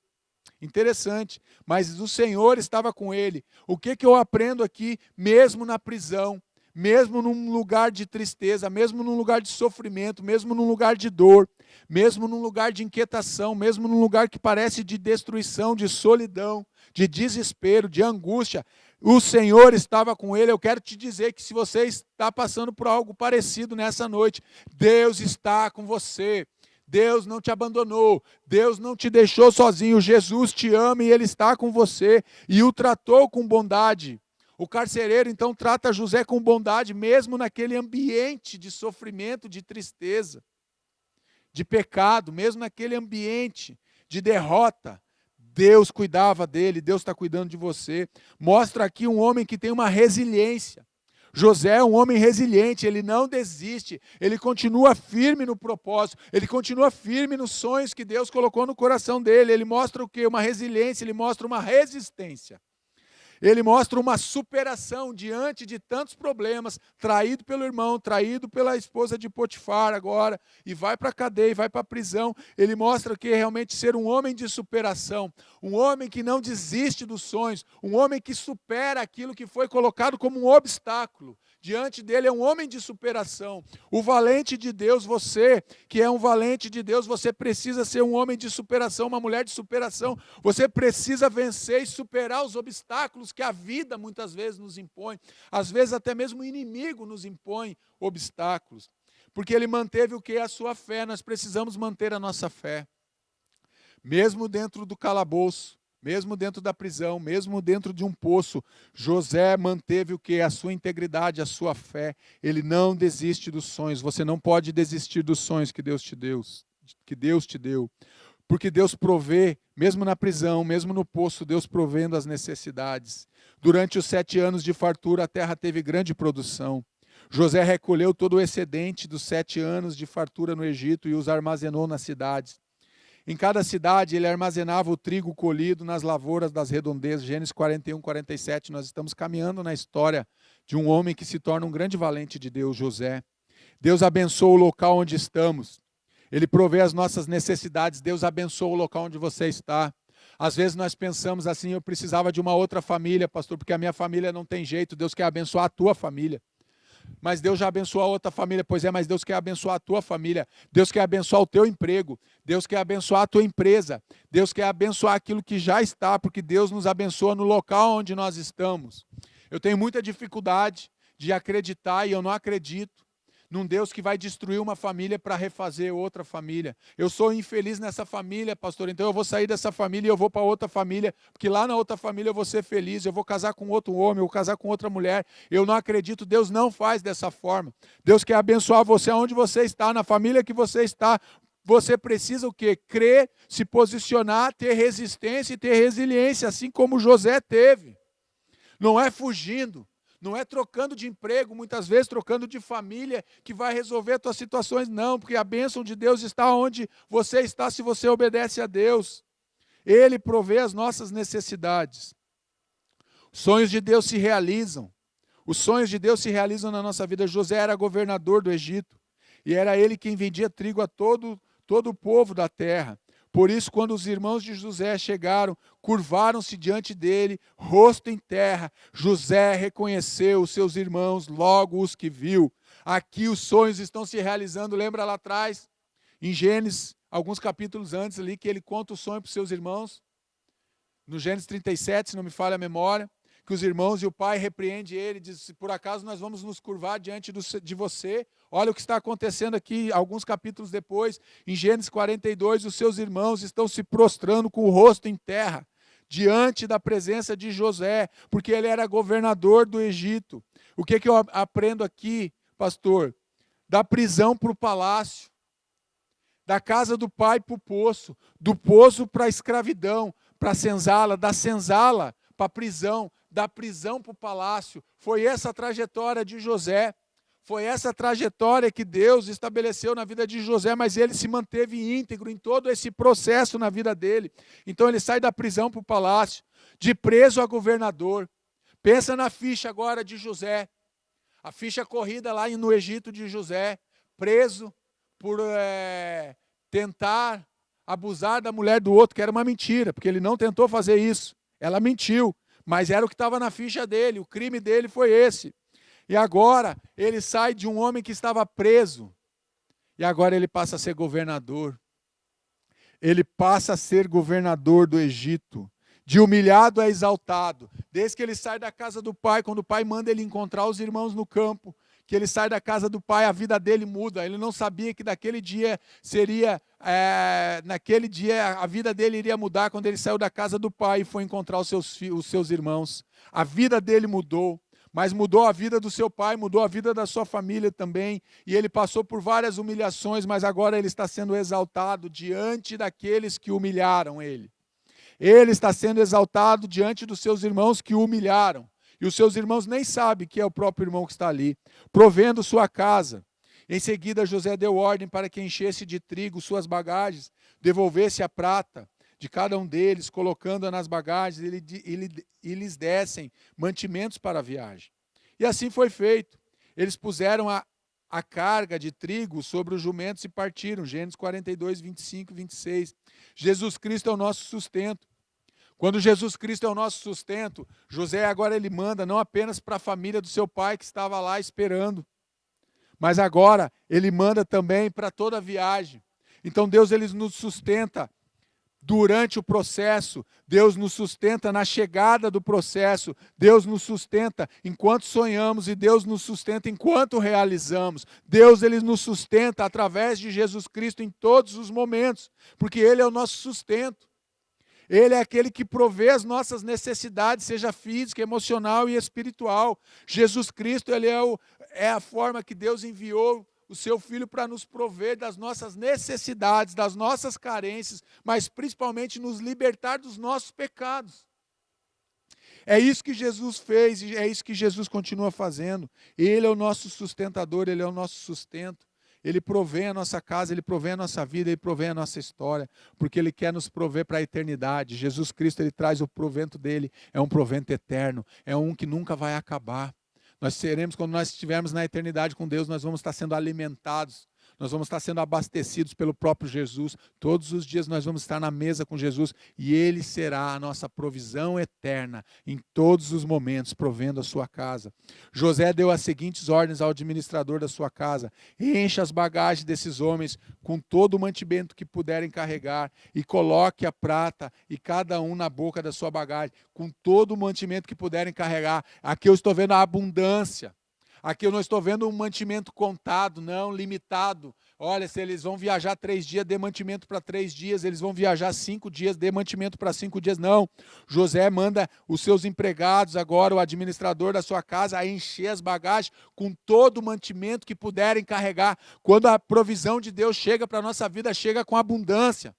Interessante, mas o Senhor estava com ele. O que eu aprendo aqui, mesmo na prisão, mesmo num lugar de tristeza, mesmo num lugar de sofrimento, mesmo num lugar de dor, mesmo num lugar de inquietação, mesmo num lugar que parece de destruição, de solidão, de desespero, de angústia, o Senhor estava com ele. Eu quero te dizer que se você está passando por algo parecido nessa noite, Deus está com você. Deus não te abandonou, Deus não te deixou sozinho, Jesus te ama e Ele está com você e o tratou com bondade. O carcereiro então trata José com bondade, mesmo naquele ambiente de sofrimento, de tristeza, de pecado, mesmo naquele ambiente de derrota. Deus cuidava dele, Deus está cuidando de você. Mostra aqui um homem que tem uma resiliência. José é um homem resiliente, ele não desiste, ele continua firme no propósito, ele continua firme nos sonhos que Deus colocou no coração dele. Ele mostra o quê? Uma resiliência, ele mostra uma resistência. Ele mostra uma superação diante de tantos problemas, traído pelo irmão, traído pela esposa de Potifar agora, e vai para a cadeia, vai para a prisão. Ele mostra que realmente ser um homem de superação, um homem que não desiste dos sonhos, um homem que supera aquilo que foi colocado como um obstáculo. Diante dele é um homem de superação. O valente de Deus, você que é um valente de Deus, você precisa ser um homem de superação, uma mulher de superação. Você precisa vencer e superar os obstáculos que a vida muitas vezes nos impõe. Às vezes até mesmo o inimigo nos impõe obstáculos. Porque ele manteve o que é a sua fé. Nós precisamos manter a nossa fé. Mesmo dentro do calabouço, mesmo dentro da prisão, mesmo dentro de um poço, José manteve o que? A sua integridade, a sua fé. Ele não desiste dos sonhos. Você não pode desistir dos sonhos que Deus te deu. Porque Deus provê, mesmo na prisão, mesmo no poço, Deus provendo as necessidades. Durante os 7 anos de fartura, a terra teve grande produção. José recolheu todo o excedente dos 7 anos de fartura no Egito e os armazenou nas cidades. Em cada cidade ele armazenava o trigo colhido nas lavouras das redondezas. Gênesis 41, 47, nós estamos caminhando na história de um homem que se torna um grande valente de Deus, José. Deus abençoa o local onde estamos. Ele provê as nossas necessidades. Deus abençoa o local onde você está. Às vezes nós pensamos assim, eu precisava de uma outra família, pastor, porque a minha família não tem jeito. Deus quer abençoar a tua família. Mas Deus já abençoou a outra família. Pois é, mas Deus quer abençoar a tua família. Deus quer abençoar o teu emprego. Deus quer abençoar a tua empresa. Deus quer abençoar aquilo que já está, porque Deus nos abençoa no local onde nós estamos. Eu tenho muita dificuldade de acreditar, e eu não acredito, num Deus que vai destruir uma família para refazer outra família. Eu sou infeliz nessa família, pastor, então eu vou sair dessa família e eu vou para outra família, porque lá na outra família eu vou ser feliz, eu vou casar com outro homem, eu vou casar com outra mulher. Eu não acredito, Deus não faz dessa forma. Deus quer abençoar você aonde você está, na família que você está. você precisa o quê? Crer, se posicionar, ter resistência e ter resiliência, assim como José teve. Não é fugindo, não é trocando de emprego, muitas vezes trocando de família, que vai resolver as tuas situações, não, porque a bênção de Deus está onde você está se você obedece a Deus. Ele provê as nossas necessidades. Os sonhos de Deus se realizam. Os sonhos de Deus se realizam na nossa vida. José era governador do Egito, e era ele quem vendia trigo a todo o povo da terra. Por isso, quando os irmãos de José chegaram, curvaram-se diante dele, rosto em terra. José reconheceu os seus irmãos, logo os que viu. Aqui os sonhos estão se realizando. Lembra lá atrás, em Gênesis, alguns capítulos antes ali, que ele conta o sonho para os seus irmãos? No Gênesis 37, se não me falha a memória, que os irmãos e o pai repreendem ele, diz: se por acaso nós vamos nos curvar diante de você, olha o que está acontecendo aqui, alguns capítulos depois, em Gênesis 42, os seus irmãos estão se prostrando com o rosto em terra, diante da presença de José, porque ele era governador do Egito. O que eu aprendo aqui, pastor? Da prisão para o palácio, da casa do pai para o poço, do poço para a escravidão, para a senzala, da senzala para a prisão, da prisão para o palácio. Foi essa a trajetória de José, foi essa a trajetória que Deus estabeleceu na vida de José, mas ele se manteve íntegro em todo esse processo na vida dele. Então ele sai da prisão para o palácio, de preso a governador. Pensa na ficha agora de José, a ficha corrida lá no Egito de José, preso por tentar abusar da mulher do outro, que era uma mentira, porque ele não tentou fazer isso, ela mentiu, mas era o que estava na ficha dele, o crime dele foi esse. E agora ele sai de um homem que estava preso, e agora ele passa a ser governador. Ele passa a ser governador do Egito. De humilhado a exaltado. Desde que ele sai da casa do pai, quando o pai manda ele encontrar os irmãos no campo, que ele sai da casa do pai, a vida dele muda. Ele não sabia que naquele dia a vida dele iria mudar quando ele saiu da casa do pai e foi encontrar os seus irmãos. A vida dele mudou, mas mudou a vida do seu pai, mudou a vida da sua família também. E ele passou por várias humilhações, mas agora ele está sendo exaltado diante daqueles que humilharam ele. Ele está sendo exaltado diante dos seus irmãos que o humilharam. E os seus irmãos nem sabem que é o próprio irmão que está ali, provendo sua casa. Em seguida, José deu ordem para que enchesse de trigo suas bagagens, devolvesse a prata de cada um deles, colocando-a nas bagagens, e lhes dessem mantimentos para a viagem. E assim foi feito. Eles puseram a carga de trigo sobre os jumentos e partiram. Gênesis 42, 25 e 26. Jesus Cristo é o nosso sustento. Quando Jesus Cristo é o nosso sustento, José agora ele manda não apenas para a família do seu pai que estava lá esperando, mas agora ele manda também para toda a viagem. Então Deus ele nos sustenta durante o processo, Deus nos sustenta na chegada do processo, Deus nos sustenta enquanto sonhamos e Deus nos sustenta enquanto realizamos. Deus ele nos sustenta através de Jesus Cristo em todos os momentos, porque Ele é o nosso sustento. Ele é aquele que provê as nossas necessidades, seja física, emocional e espiritual. Jesus Cristo ele é a forma que Deus enviou o seu Filho para nos prover das nossas necessidades, das nossas carências, mas principalmente nos libertar dos nossos pecados. É isso que Jesus fez e é isso que Jesus continua fazendo. Ele é o nosso sustentador, Ele é o nosso sustento. Ele provém a nossa casa, Ele provém a nossa vida, Ele provém a nossa história, porque Ele quer nos prover para a eternidade. Jesus Cristo, Ele traz o provento dEle, é um provento eterno, é um que nunca vai acabar. Nós seremos, quando nós estivermos na eternidade com Deus, nós vamos estar sendo alimentados, nós vamos estar sendo abastecidos pelo próprio Jesus. Todos os dias nós vamos estar na mesa com Jesus e Ele será a nossa provisão eterna em todos os momentos, provendo a sua casa. José deu as seguintes ordens ao administrador da sua casa: encha as bagagens desses homens com todo o mantimento que puderem carregar e coloque a prata e cada um na boca da sua bagagem, com todo o mantimento que puderem carregar. Aqui eu estou vendo a abundância. Aqui eu não estou vendo um mantimento contado, não, limitado, Olha, se eles vão viajar 3 dias, dê mantimento para 3 dias. Eles vão viajar 5 dias, dê mantimento para 5 dias. Não. José manda os seus empregados, agora o administrador da sua casa, a encher as bagagens com todo o mantimento que puderem carregar. Quando a provisão de Deus chega para a nossa vida, chega com abundância.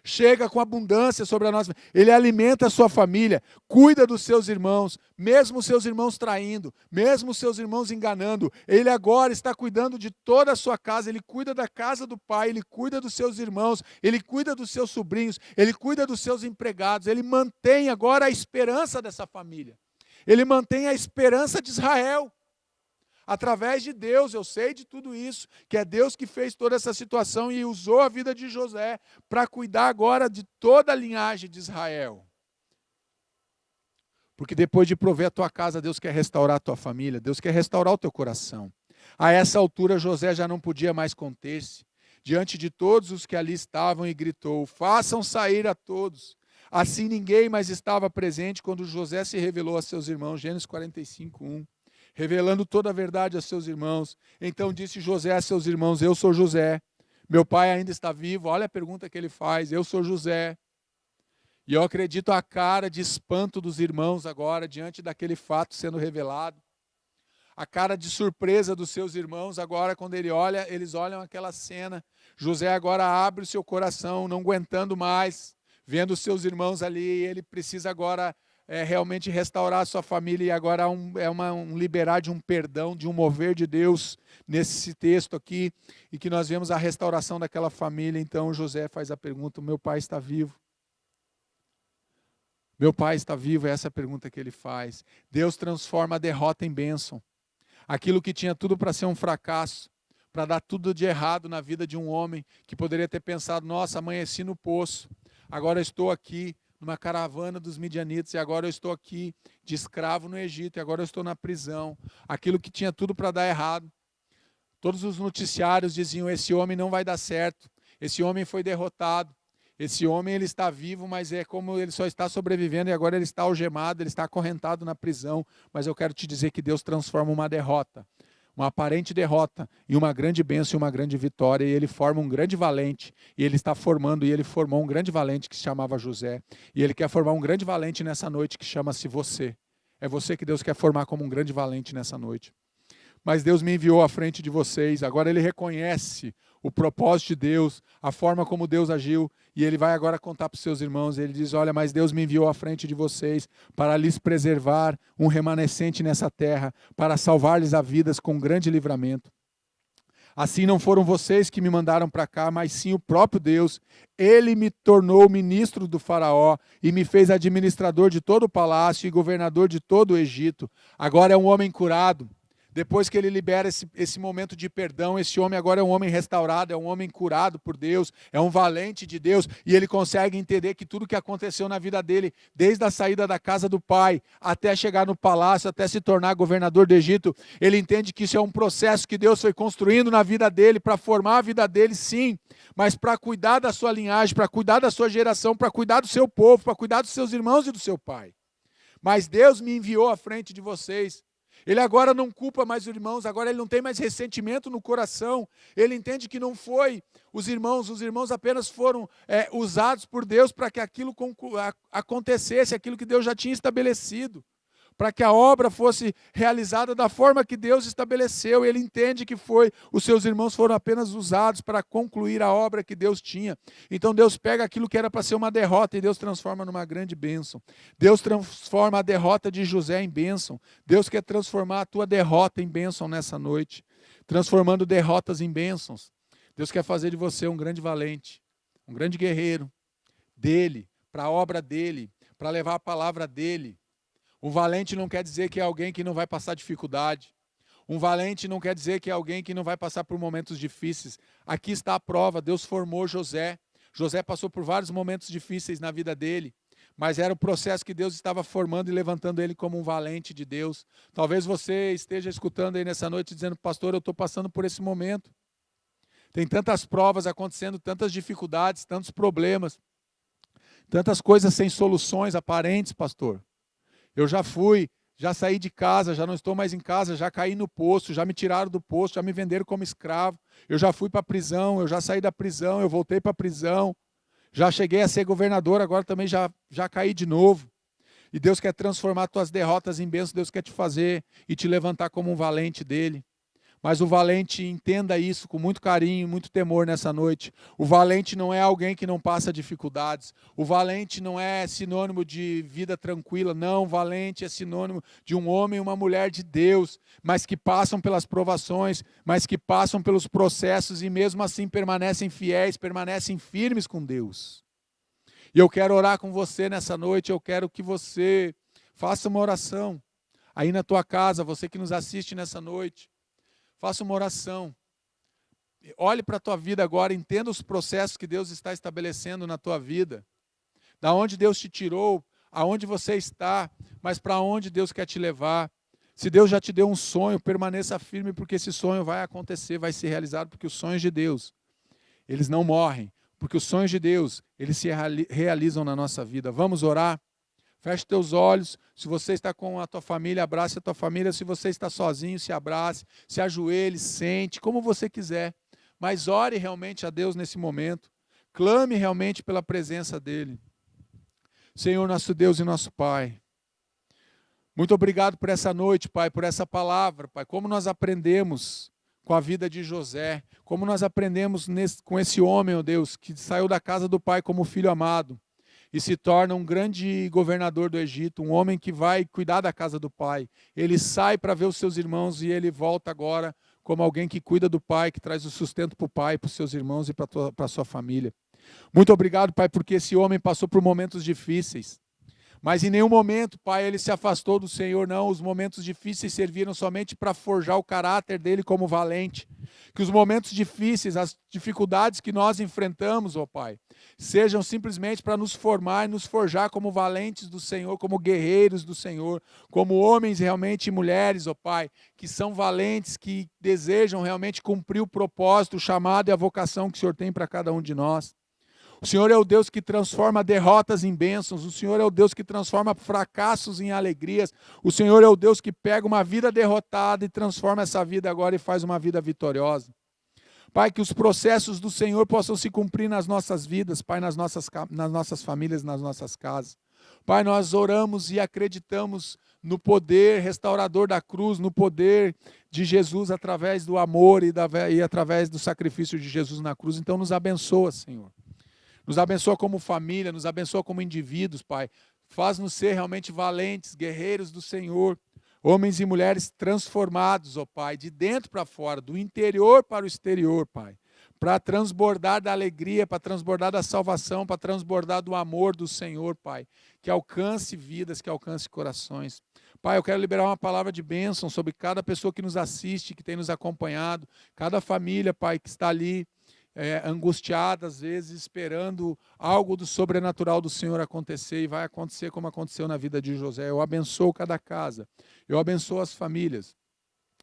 Chega com abundância sobre a nossa vida. Ele alimenta a sua família, cuida dos seus irmãos, mesmo os seus irmãos traindo, mesmo os seus irmãos enganando. Ele agora está cuidando de toda a sua casa, ele cuida da casa do pai, ele cuida dos seus irmãos, ele cuida dos seus sobrinhos, ele cuida dos seus empregados, ele mantém agora a esperança dessa família. Ele mantém a esperança de Israel. Através de Deus, eu sei de tudo isso, que é Deus que fez toda essa situação e usou a vida de José para cuidar agora de toda a linhagem de Israel. Porque depois de prover a tua casa, Deus quer restaurar a tua família, Deus quer restaurar o teu coração. A essa altura, José já não podia mais conter-se diante de todos os que ali estavam e gritou: façam sair a todos. Assim ninguém mais estava presente quando José se revelou a seus irmãos, Gênesis 45:1. Revelando toda a verdade a seus irmãos. Então disse José a seus irmãos: eu sou José, meu pai ainda está vivo. Olha a pergunta que ele faz: eu sou José. E eu acredito a cara de espanto dos irmãos agora, diante daquele fato sendo revelado. A cara de surpresa dos seus irmãos agora, quando eles olham aquela cena. José agora abre o seu coração, não aguentando mais, vendo os seus irmãos ali. Ele precisa agora realmente restaurar a sua família, e agora um liberar de um perdão, de um mover de Deus nesse texto aqui, e que nós vemos a restauração daquela família. Então José faz a pergunta: meu pai está vivo? Meu pai está vivo? É essa a pergunta que ele faz. Deus transforma a derrota em bênção. Aquilo que tinha tudo para ser um fracasso, para dar tudo de errado na vida de um homem, que poderia ter pensado: nossa, amanheci no poço, agora estou aqui numa caravana dos midianitas, e agora eu estou aqui de escravo no Egito, e agora eu estou na prisão. Aquilo que tinha tudo para dar errado. Todos os noticiários diziam: esse homem não vai dar certo, esse homem foi derrotado, esse homem ele está vivo, mas é como ele só está sobrevivendo, e agora ele está algemado, ele está acorrentado na prisão. Mas eu quero te dizer que Deus transforma uma derrota, uma aparente derrota, em uma grande bênção e uma grande vitória, e ele forma um grande valente, e ele está formando, e ele formou um grande valente que se chamava José, e ele quer formar um grande valente nessa noite que chama-se você. É você que Deus quer formar como um grande valente nessa noite. Mas Deus me enviou à frente de vocês. Agora ele reconhece o propósito de Deus, a forma como Deus agiu, e ele vai agora contar para os seus irmãos. Ele diz: olha, mas Deus me enviou à frente de vocês para lhes preservar um remanescente nessa terra, para salvar-lhes a vidas com grande livramento. Assim não foram vocês que me mandaram para cá, mas sim o próprio Deus. Ele me tornou ministro do faraó e me fez administrador de todo o palácio e governador de todo o Egito. Agora é um homem curado. Depois que ele libera esse momento de perdão, esse homem agora é um homem restaurado, é um homem curado por Deus, é um valente de Deus, e ele consegue entender que tudo que aconteceu na vida dele, desde a saída da casa do pai, até chegar no palácio, até se tornar governador do Egito, ele entende que isso é um processo que Deus foi construindo na vida dele, para formar a vida dele, sim, mas para cuidar da sua linhagem, para cuidar da sua geração, para cuidar do seu povo, para cuidar dos seus irmãos e do seu pai. Mas Deus me enviou à frente de vocês. Ele agora não culpa mais os irmãos, agora ele não tem mais ressentimento no coração. Ele entende que não foi os irmãos apenas foram usados por Deus para que aquilo acontecesse, aquilo que Deus já tinha estabelecido, para que a obra fosse realizada da forma que Deus estabeleceu. Ele entende que os seus irmãos foram apenas usados para concluir a obra que Deus tinha. Então Deus pega aquilo que era para ser uma derrota e Deus transforma numa grande bênção. Deus transforma a derrota de José em bênção. Deus quer transformar a tua derrota em bênção nessa noite, transformando derrotas em bênçãos. Deus quer fazer de você um grande valente, um grande guerreiro dele, para a obra dele, para levar a palavra dele. Um valente não quer dizer que é alguém que não vai passar dificuldade. Um valente não quer dizer que é alguém que não vai passar por momentos difíceis. Aqui está a prova: Deus formou José. José passou por vários momentos difíceis na vida dele, mas era o processo que Deus estava formando e levantando ele como um valente de Deus. Talvez você esteja escutando aí nessa noite dizendo: pastor, eu estou passando por esse momento. Tem tantas provas acontecendo, tantas dificuldades, tantos problemas, tantas coisas sem soluções aparentes, pastor. Eu já fui Já saí de casa, já não estou mais em casa, já caí no poço, já me tiraram do poço, já me venderam como escravo. Eu já fui para a prisão, eu já saí da prisão, eu voltei para a prisão. Já cheguei a ser governador, agora também já caí de novo. E Deus quer transformar tuas derrotas em bênçãos, Deus quer te fazer e te levantar como um valente dele. Mas o valente, entenda isso com muito carinho, muito temor nessa noite. O valente não é alguém que não passa dificuldades. O valente não é sinônimo de vida tranquila. Não, o valente é sinônimo de um homem e uma mulher de Deus, mas que passam pelas provações, mas que passam pelos processos e mesmo assim permanecem fiéis, permanecem firmes com Deus. E eu quero orar com você nessa noite, eu quero que você faça uma oração. Aí na tua casa, você que nos assiste nessa noite, faça uma oração. Olhe para a tua vida agora, entenda os processos que Deus está estabelecendo na tua vida. Da onde Deus te tirou, aonde você está, mas para onde Deus quer te levar. Se Deus já te deu um sonho, permaneça firme, porque esse sonho vai acontecer, vai ser realizado, porque os sonhos de Deus, eles não morrem, porque os sonhos de Deus, eles se realizam na nossa vida. Vamos orar? Feche teus olhos. Se você está com a tua família, abrace a tua família. Se você está sozinho, se abrace, se ajoelhe, sente, como você quiser. Mas ore realmente a Deus nesse momento. Clame realmente pela presença dEle. Senhor, nosso Deus e nosso Pai, muito obrigado por essa noite, Pai, por essa palavra, Pai. Como nós aprendemos com a vida de José, como nós aprendemos com esse homem, ó Deus, que saiu da casa do Pai como filho amado e se torna um grande governador do Egito, um homem que vai cuidar da casa do pai. Ele sai para ver os seus irmãos e ele volta agora como alguém que cuida do pai, que traz o sustento para o pai, para os seus irmãos e para a sua família. Muito obrigado, Pai, porque esse homem passou por momentos difíceis. Mas em nenhum momento, Pai, ele se afastou do Senhor, não. Os momentos difíceis serviram somente para forjar o caráter dele como valente. Que os momentos difíceis, as dificuldades que nós enfrentamos, ó Pai, sejam simplesmente para nos formar e nos forjar como valentes do Senhor, como guerreiros do Senhor, como homens realmente e mulheres, ó Pai, que são valentes, que desejam realmente cumprir o propósito, o chamado e a vocação que o Senhor tem para cada um de nós. O Senhor é o Deus que transforma derrotas em bênçãos. O Senhor é o Deus que transforma fracassos em alegrias. O Senhor é o Deus que pega uma vida derrotada e transforma essa vida agora e faz uma vida vitoriosa. Pai, que os processos do Senhor possam se cumprir nas nossas vidas, Pai, nas nossas famílias, nas nossas casas. Pai, nós oramos e acreditamos no poder restaurador da cruz, no poder de Jesus através do amor e através do sacrifício de Jesus na cruz. Então nos abençoa, Senhor. Nos abençoa como família, nos abençoa como indivíduos, Pai. Faz-nos ser realmente valentes, guerreiros do Senhor, homens e mulheres transformados, ó Pai, de dentro para fora, do interior para o exterior, Pai, para transbordar da alegria, para transbordar da salvação, para transbordar do amor do Senhor, Pai, que alcance vidas, que alcance corações. Pai, eu quero liberar uma palavra de bênção sobre cada pessoa que nos assiste, que tem nos acompanhado, cada família, Pai, que está ali, angustiada, às vezes, esperando algo do sobrenatural do Senhor acontecer, e vai acontecer como aconteceu na vida de José. Eu abençoo cada casa, eu abençoo as famílias,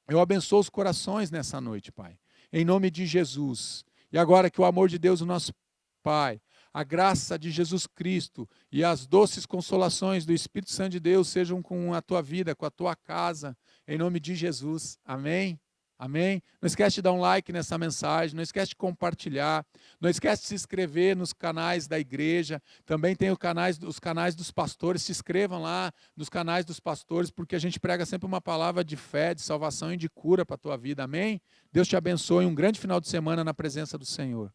eu abençoo os corações nessa noite, Pai, em nome de Jesus. E agora que o amor de Deus, o nosso Pai, a graça de Jesus Cristo e as doces consolações do Espírito Santo de Deus sejam com a tua vida, com a tua casa, em nome de Jesus. Amém? Amém? Não esquece de dar um like nessa mensagem, não esquece de compartilhar, não esquece de se inscrever nos canais da igreja, também tem os canais dos pastores, se inscrevam lá nos canais dos pastores, porque a gente prega sempre uma palavra de fé, de salvação e de cura para a tua vida, amém? Deus te abençoe, um grande final de semana na presença do Senhor.